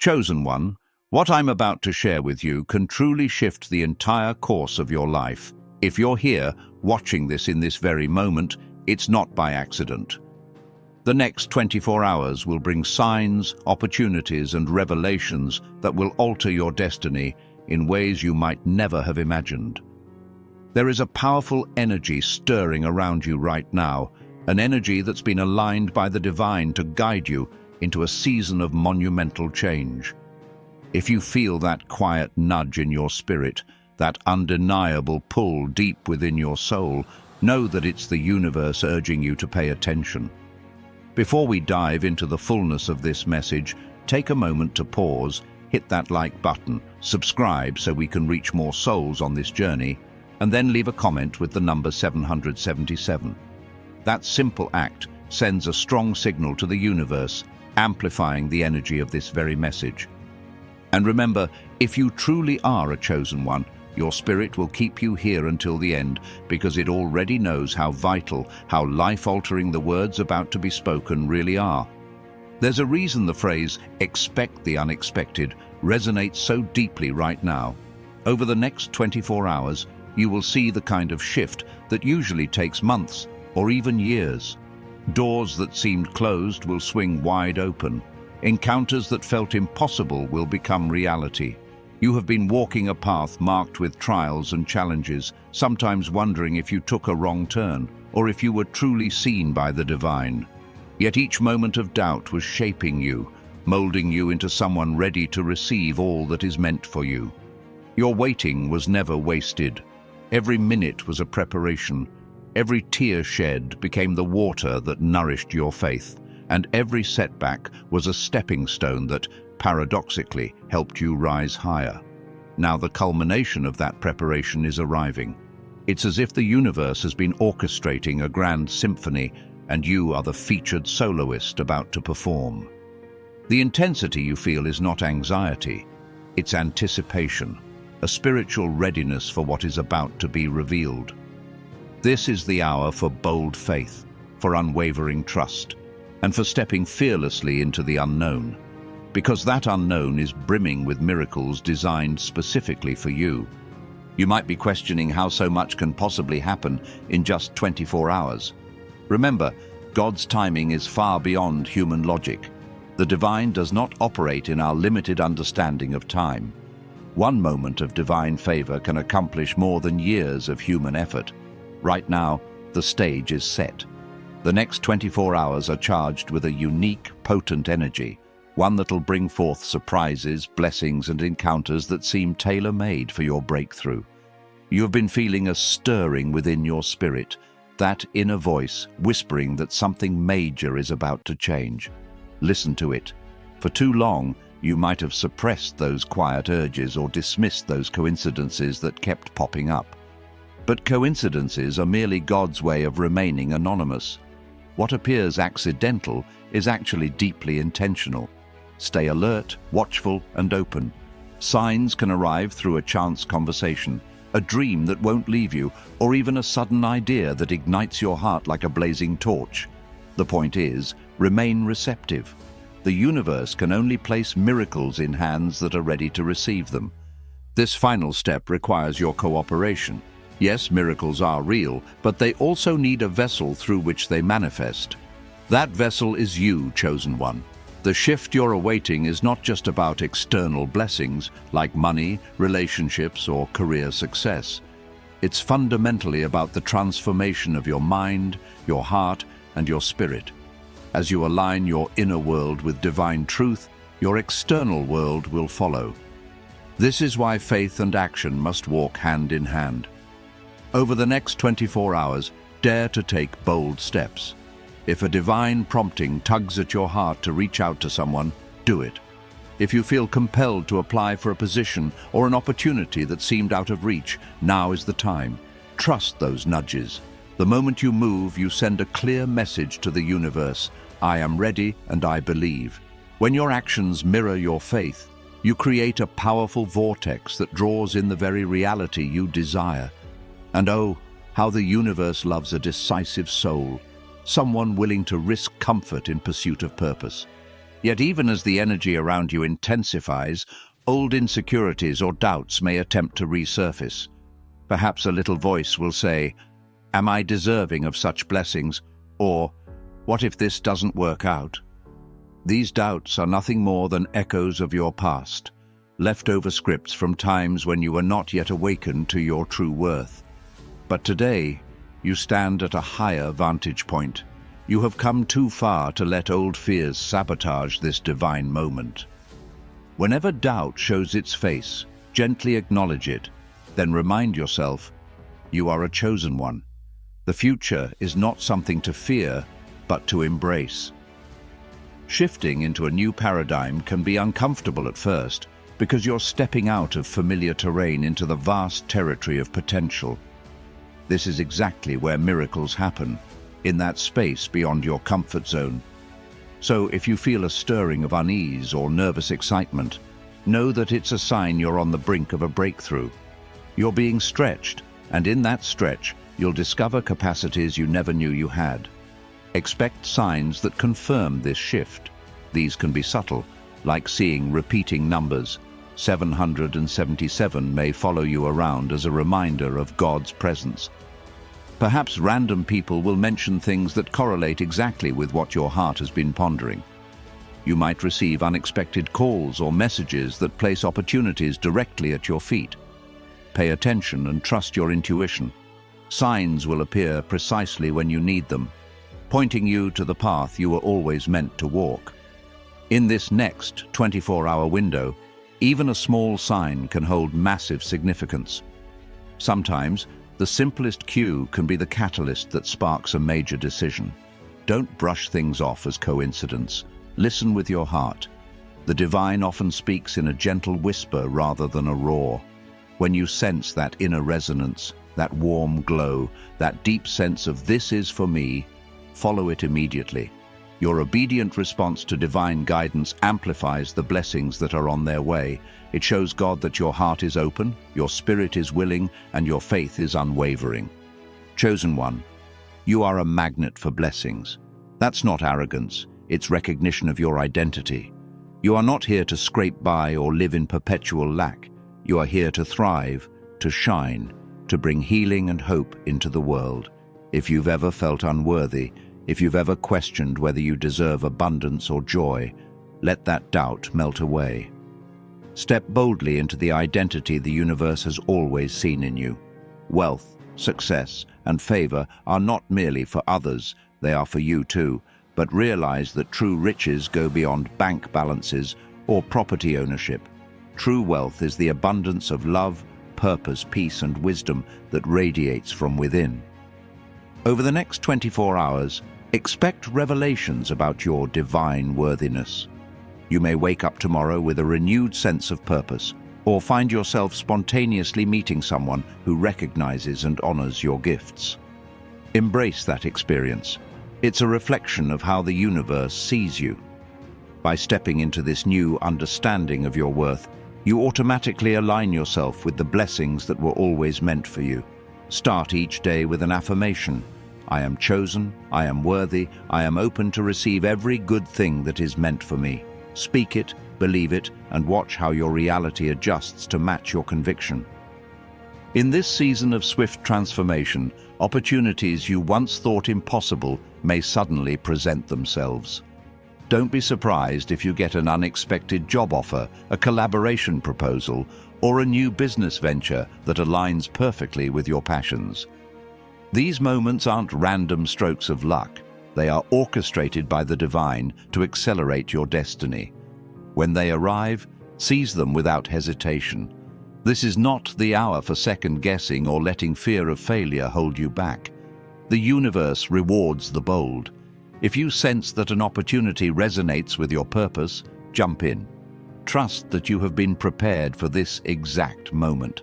Chosen one, what I'm about to share with you can truly shift the entire course of your life. If you're here, watching this in this very moment, it's not by accident. The next 24 hours will bring signs, opportunities, and revelations that will alter your destiny in ways you might never have imagined. There is a powerful energy stirring around you right now, an energy that's been aligned by the divine to guide you into a season of monumental change. If you feel that quiet nudge in your spirit, that undeniable pull deep within your soul, know that it's the universe urging you to pay attention. Before we dive into the fullness of this message, take a moment to pause, hit that like button, subscribe so we can reach more souls on this journey, and then leave a comment with the number 777. That simple act sends a strong signal to the universe, amplifying the energy of this very message. And remember, if you truly are a chosen one, your spirit will keep you here until the end because it already knows how vital, how life-altering the words about to be spoken really are. There's a reason the phrase, "expect the unexpected," resonates so deeply right now. Over the next 24 hours, you will see the kind of shift that usually takes months or even years. Doors that seemed closed will swing wide open. Encounters that felt impossible will become reality. You have been walking a path marked with trials and challenges, sometimes wondering if you took a wrong turn or if you were truly seen by the divine. Yet each moment of doubt was shaping you, molding you into someone ready to receive all that is meant for you. Your waiting was never wasted. Every minute was a preparation. Every tear shed became the water that nourished your faith, and every setback was a stepping stone that, paradoxically, helped you rise higher. Now the culmination of that preparation is arriving. It's as if the universe has been orchestrating a grand symphony, and you are the featured soloist about to perform. The intensity you feel is not anxiety, it's anticipation, a spiritual readiness for what is about to be revealed. This is the hour for bold faith, for unwavering trust, and for stepping fearlessly into the unknown, because that unknown is brimming with miracles designed specifically for you. You might be questioning how so much can possibly happen in just 24 hours. Remember, God's timing is far beyond human logic. The divine does not operate in our limited understanding of time. One moment of divine favor can accomplish more than years of human effort. Right now, the stage is set. The next 24 hours are charged with a unique, potent energy, one that'll bring forth surprises, blessings, and encounters that seem tailor-made for your breakthrough. You have been feeling a stirring within your spirit, that inner voice whispering that something major is about to change. Listen to it. For too long, you might have suppressed those quiet urges or dismissed those coincidences that kept popping up. But coincidences are merely God's way of remaining anonymous. What appears accidental is actually deeply intentional. Stay alert, watchful, and open. Signs can arrive through a chance conversation, a dream that won't leave you, or even a sudden idea that ignites your heart like a blazing torch. The point is, remain receptive. The universe can only place miracles in hands that are ready to receive them. This final step requires your cooperation. Yes, miracles are real, but they also need a vessel through which they manifest. That vessel is you, chosen one. The shift you're awaiting is not just about external blessings, like money, relationships, or career success. It's fundamentally about the transformation of your mind, your heart, and your spirit. As you align your inner world with divine truth, your external world will follow. This is why faith and action must walk hand in hand. Over the next 24 hours, dare to take bold steps. If a divine prompting tugs at your heart to reach out to someone, do it. If you feel compelled to apply for a position or an opportunity that seemed out of reach, now is the time. Trust those nudges. The moment you move, you send a clear message to the universe. I am ready and I believe. When your actions mirror your faith, you create a powerful vortex that draws in the very reality you desire. And oh, how the universe loves a decisive soul, someone willing to risk comfort in pursuit of purpose. Yet even as the energy around you intensifies, old insecurities or doubts may attempt to resurface. Perhaps a little voice will say, "Am I deserving of such blessings?" Or, "What if this doesn't work out?" These doubts are nothing more than echoes of your past, leftover scripts from times when you were not yet awakened to your true worth. But today, you stand at a higher vantage point. You have come too far to let old fears sabotage this divine moment. Whenever doubt shows its face, gently acknowledge it, then remind yourself, you are a chosen one. The future is not something to fear, but to embrace. Shifting into a new paradigm can be uncomfortable at first because you're stepping out of familiar terrain into the vast territory of potential. This is exactly where miracles happen, in that space beyond your comfort zone. So if you feel a stirring of unease or nervous excitement, know that it's a sign you're on the brink of a breakthrough. You're being stretched, and in that stretch, you'll discover capacities you never knew you had. Expect signs that confirm this shift. These can be subtle, like seeing repeating numbers. 777 may follow you around as a reminder of God's presence. Perhaps random people will mention things that correlate exactly with what your heart has been pondering. You might receive unexpected calls or messages that place opportunities directly at your feet. Pay attention and trust your intuition. Signs will appear precisely when you need them, pointing you to the path you were always meant to walk. In this next 24-hour window, even a small sign can hold massive significance. Sometimes, the simplest cue can be the catalyst that sparks a major decision. Don't brush things off as coincidence. Listen with your heart. The divine often speaks in a gentle whisper rather than a roar. When you sense that inner resonance, that warm glow, that deep sense of "this is for me," follow it immediately. Your obedient response to divine guidance amplifies the blessings that are on their way. It shows God that your heart is open, your spirit is willing, and your faith is unwavering. Chosen one, you are a magnet for blessings. That's not arrogance, it's recognition of your identity. You are not here to scrape by or live in perpetual lack. You are here to thrive, to shine, to bring healing and hope into the world. If you've ever felt unworthy, if you've ever questioned whether you deserve abundance or joy, let that doubt melt away. Step boldly into the identity the universe has always seen in you. Wealth, success, and favor are not merely for others, they are for you too. But realize that true riches go beyond bank balances or property ownership. True wealth is the abundance of love, purpose, peace, and wisdom that radiates from within. Over the next 24 hours, expect revelations about your divine worthiness. You may wake up tomorrow with a renewed sense of purpose, or find yourself spontaneously meeting someone who recognizes and honors your gifts. Embrace that experience. It's a reflection of how the universe sees you. By stepping into this new understanding of your worth, you automatically align yourself with the blessings that were always meant for you. Start each day with an affirmation. I am chosen, I am worthy, I am open to receive every good thing that is meant for me. Speak it, believe it, and watch how your reality adjusts to match your conviction. In this season of swift transformation, opportunities you once thought impossible may suddenly present themselves. Don't be surprised if you get an unexpected job offer, a collaboration proposal, or a new business venture that aligns perfectly with your passions. These moments aren't random strokes of luck. They are orchestrated by the divine to accelerate your destiny. When they arrive, seize them without hesitation. This is not the hour for second-guessing or letting fear of failure hold you back. The universe rewards the bold. If you sense that an opportunity resonates with your purpose, jump in. Trust that you have been prepared for this exact moment.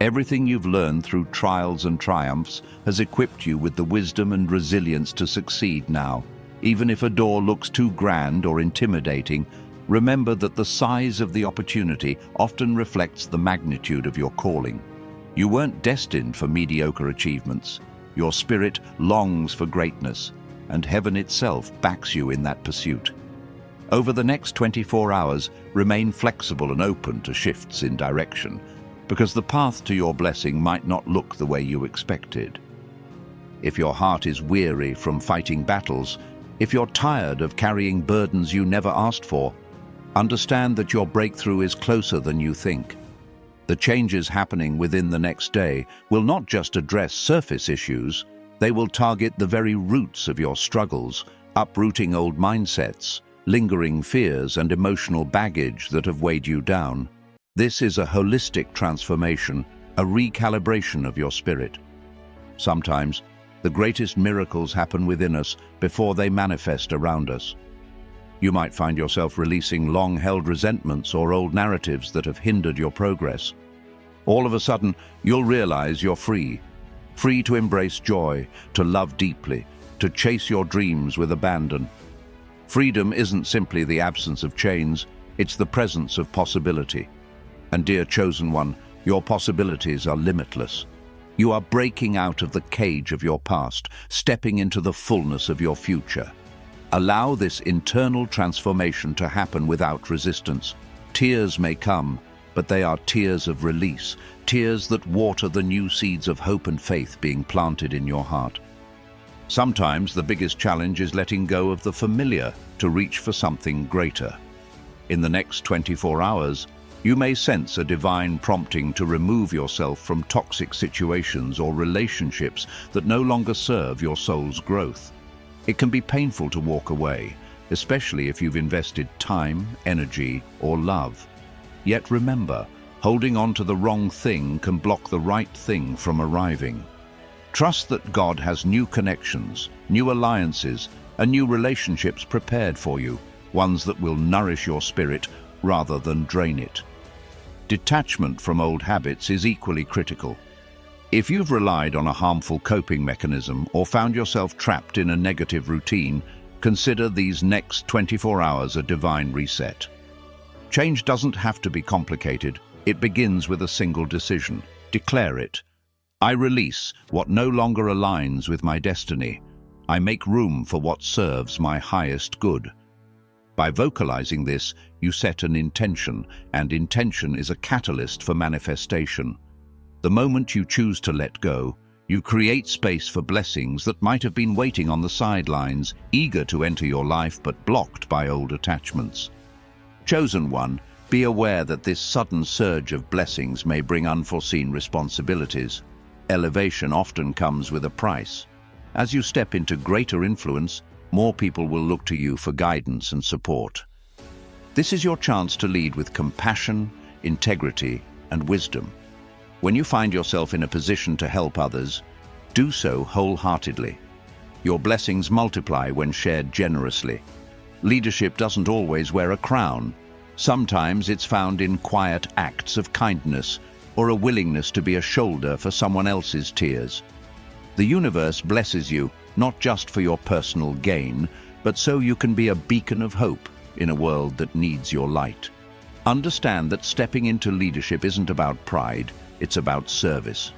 Everything you've learned through trials and triumphs has equipped you with the wisdom and resilience to succeed now. Even if a door looks too grand or intimidating, remember that the size of the opportunity often reflects the magnitude of your calling. You weren't destined for mediocre achievements. Your spirit longs for greatness, and heaven itself backs you in that pursuit. Over the next 24 hours, remain flexible and open to shifts in direction, because the path to your blessing might not look the way you expected. If your heart is weary from fighting battles, if you're tired of carrying burdens you never asked for, understand that your breakthrough is closer than you think. The changes happening within the next day will not just address surface issues, they will target the very roots of your struggles, uprooting old mindsets, lingering fears and emotional baggage that have weighed you down. This is a holistic transformation, a recalibration of your spirit. Sometimes, the greatest miracles happen within us before they manifest around us. You might find yourself releasing long-held resentments or old narratives that have hindered your progress. All of a sudden, you'll realize you're free. Free to embrace joy, to love deeply, to chase your dreams with abandon. Freedom isn't simply the absence of chains, it's the presence of possibility. And dear chosen one, your possibilities are limitless. You are breaking out of the cage of your past, stepping into the fullness of your future. Allow this internal transformation to happen without resistance. Tears may come, but they are tears of release, tears that water the new seeds of hope and faith being planted in your heart. Sometimes the biggest challenge is letting go of the familiar to reach for something greater. In the next 24 hours, you may sense a divine prompting to remove yourself from toxic situations or relationships that no longer serve your soul's growth. It can be painful to walk away, especially if you've invested time, energy, or love. Yet remember, holding on to the wrong thing can block the right thing from arriving. Trust that God has new connections, new alliances, and new relationships prepared for you, ones that will nourish your spirit rather than drain it. Detachment from old habits is equally critical. If you've relied on a harmful coping mechanism or found yourself trapped in a negative routine, consider these next 24 hours a divine reset. Change doesn't have to be complicated. It begins with a single decision. Declare it. I release what no longer aligns with my destiny. I make room for what serves my highest good. By vocalizing this, you set an intention, and intention is a catalyst for manifestation. The moment you choose to let go, you create space for blessings that might have been waiting on the sidelines, eager to enter your life but blocked by old attachments. Chosen one, be aware that this sudden surge of blessings may bring unforeseen responsibilities. Elevation often comes with a price. As you step into greater influence, more people will look to you for guidance and support. This is your chance to lead with compassion, integrity, and wisdom. When you find yourself in a position to help others, do so wholeheartedly. Your blessings multiply when shared generously. Leadership doesn't always wear a crown. Sometimes it's found in quiet acts of kindness or a willingness to be a shoulder for someone else's tears. The universe blesses you not just for your personal gain, but so you can be a beacon of hope in a world that needs your light. Understand that stepping into leadership isn't about pride, it's about service.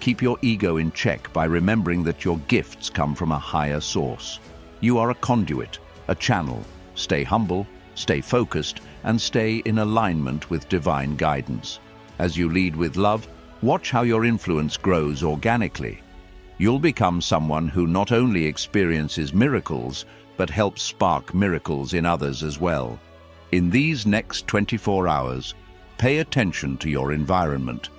Keep your ego in check by remembering that your gifts come from a higher source. You are a conduit, a channel. Stay humble, stay focused, and stay in alignment with divine guidance. As you lead with love, watch how your influence grows organically. You'll become someone who not only experiences miracles, but helps spark miracles in others as well. In these next 24 hours, pay attention to your environment.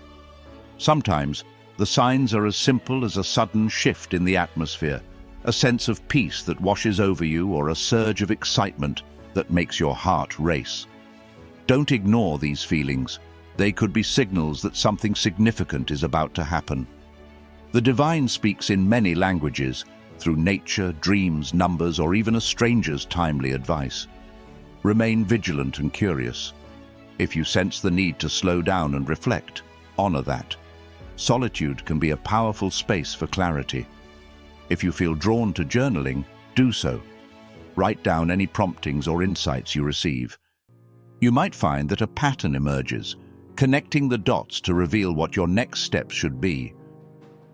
Sometimes, the signs are as simple as a sudden shift in the atmosphere, a sense of peace that washes over you, or a surge of excitement that makes your heart race. Don't ignore these feelings. They could be signals that something significant is about to happen. The divine speaks in many languages, through nature, dreams, numbers, or even a stranger's timely advice. Remain vigilant and curious. If you sense the need to slow down and reflect, honor that. Solitude can be a powerful space for clarity. If you feel drawn to journaling, do so. Write down any promptings or insights you receive. You might find that a pattern emerges, connecting the dots to reveal what your next steps should be.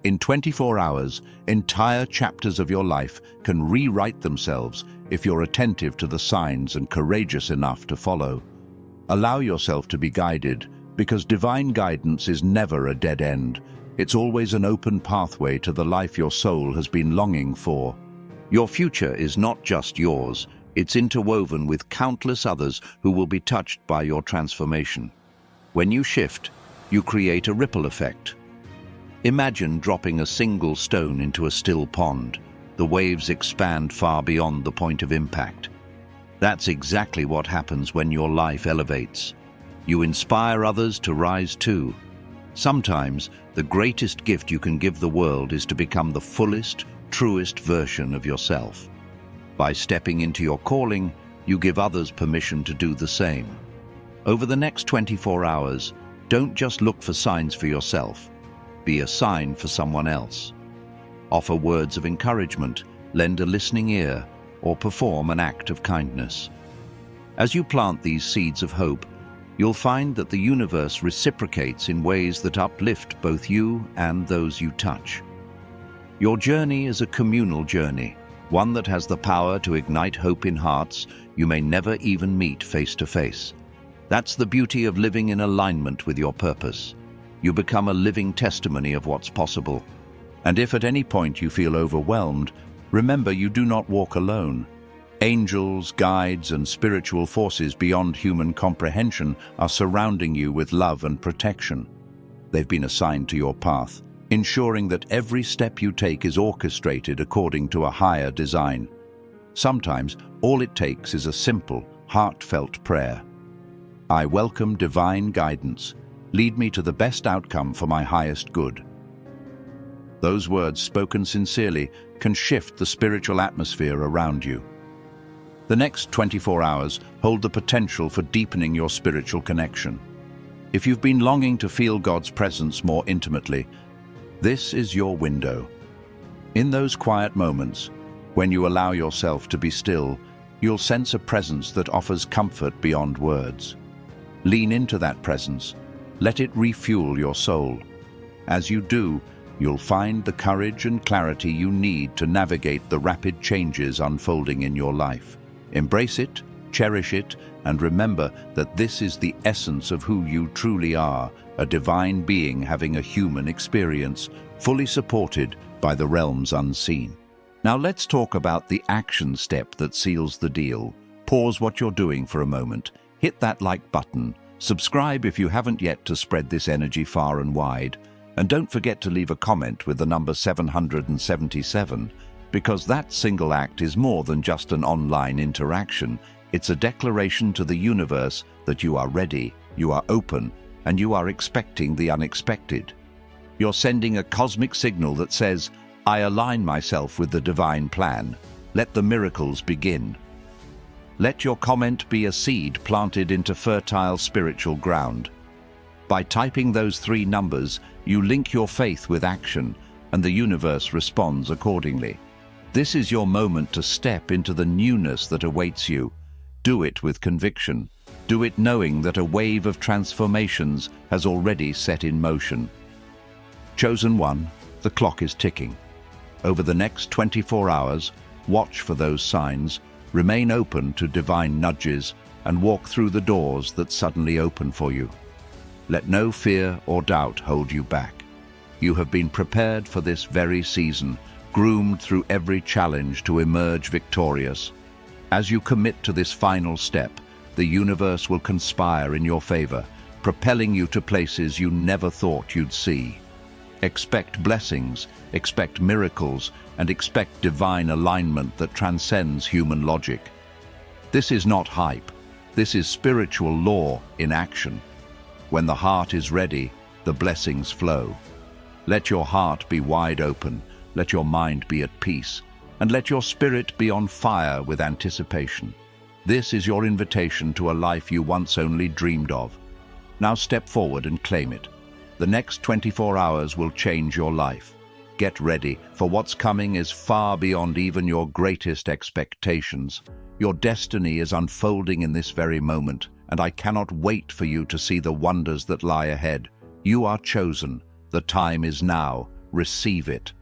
In 24 hours, entire chapters of your life can rewrite themselves, if you're attentive to the signs and courageous enough to follow. Allow yourself to be guided, because divine guidance is never a dead end. It's always an open pathway to the life your soul has been longing for. Your future is not just yours, it's interwoven with countless others who will be touched by your transformation. When you shift, you create a ripple effect. Imagine dropping a single stone into a still pond. The waves expand far beyond the point of impact. That's exactly what happens when your life elevates. You inspire others to rise too. Sometimes, the greatest gift you can give the world is to become the fullest, truest version of yourself. By stepping into your calling, you give others permission to do the same. Over the next 24 hours, don't just look for signs for yourself. Be a sign for someone else. Offer words of encouragement, lend a listening ear, or perform an act of kindness. As you plant these seeds of hope, you'll find that the universe reciprocates in ways that uplift both you and those you touch. Your journey is a communal journey, one that has the power to ignite hope in hearts you may never even meet face to face. That's the beauty of living in alignment with your purpose. You become a living testimony of what's possible. And if at any point you feel overwhelmed, remember you do not walk alone. Angels, guides, and spiritual forces beyond human comprehension are surrounding you with love and protection. They've been assigned to your path, ensuring that every step you take is orchestrated according to a higher design. Sometimes, all it takes is a simple, heartfelt prayer. I welcome divine guidance. Lead me to the best outcome for my highest good. Those words, spoken sincerely, can shift the spiritual atmosphere around you. The next 24 hours hold the potential for deepening your spiritual connection. If you've been longing to feel God's presence more intimately, this is your window. In those quiet moments, when you allow yourself to be still, you'll sense a presence that offers comfort beyond words. Lean into that presence. Let it refuel your soul. As you do, you'll find the courage and clarity you need to navigate the rapid changes unfolding in your life. Embrace it, cherish it, and remember that this is the essence of who you truly are, a divine being having a human experience, fully supported by the realms unseen. Now let's talk about the action step that seals the deal. Pause what you're doing for a moment, hit that like button, subscribe if you haven't yet to spread this energy far and wide, and don't forget to leave a comment with the number 777, because that single act is more than just an online interaction. It's a declaration to the universe that you are ready, you are open, and you are expecting the unexpected. You're sending a cosmic signal that says, I align myself with the divine plan. Let the miracles begin. Let your comment be a seed planted into fertile spiritual ground. By typing those 3 numbers, you link your faith with action, and the universe responds accordingly. This is your moment to step into the newness that awaits you. Do it with conviction. Do it knowing that a wave of transformations has already set in motion. Chosen one, the clock is ticking. Over the next 24 hours, watch for those signs, remain open to divine nudges, and walk through the doors that suddenly open for you. Let no fear or doubt hold you back. You have been prepared for this very season, groomed through every challenge to emerge victorious. As you commit to this final step, the universe will conspire in your favor, propelling you to places you never thought you'd see. Expect blessings, expect miracles, and expect divine alignment that transcends human logic. This is not hype. This is spiritual law in action. When the heart is ready, the blessings flow. Let your heart be wide open, let your mind be at peace, and let your spirit be on fire with anticipation. This is your invitation to a life you once only dreamed of. Now step forward and claim it. The next 24 hours will change your life. Get ready, for what's coming is far beyond even your greatest expectations. Your destiny is unfolding in this very moment, and I cannot wait for you to see the wonders that lie ahead. You are chosen. The time is now. Receive it.